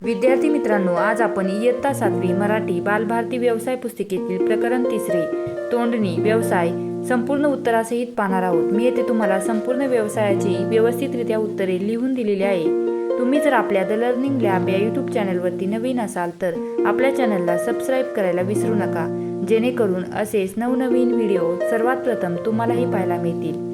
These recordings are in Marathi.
विद्यार्थी मित्रांनो, आज आपण इयत्ता 7वी मराठी बालभारती व्यवसाय पुस्तिकेतील प्रकरण 3 तोंडणी व्यवसाय संपूर्ण उत्तरासहित पाहणार आहोत। मी येथे तुम्हाला संपूर्ण व्यवसायाची व्यवस्थितरित्या उत्तरे लिहून दिलेली आहे। तुम्ही जर आपल्या द लर्निंग लॅब या यूट्यूब चॅनलवरती नवीन असाल तर आपल्या चॅनलला सबस्क्राईब करायला विसरू नका, जेणेकरून असेच नवनवीन व्हिडिओ सर्वात प्रथम तुम्हालाही पाहायला मिळतील।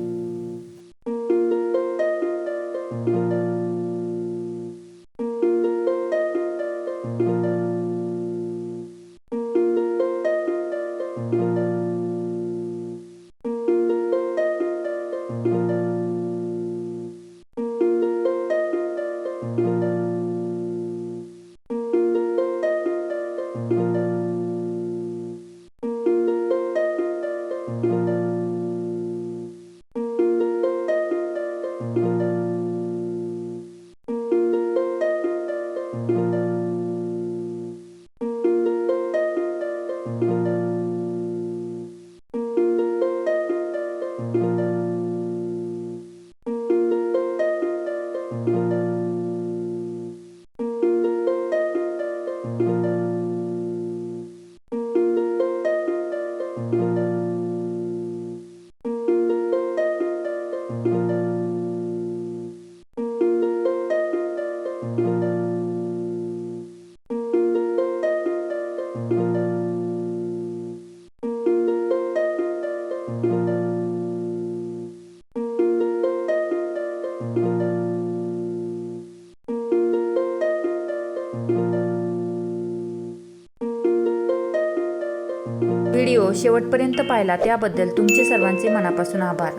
व्हिडिओ शेवटपर्यंत पाहिला त्याबद्दल तुमचे सर्वांचे मनापासून आभार।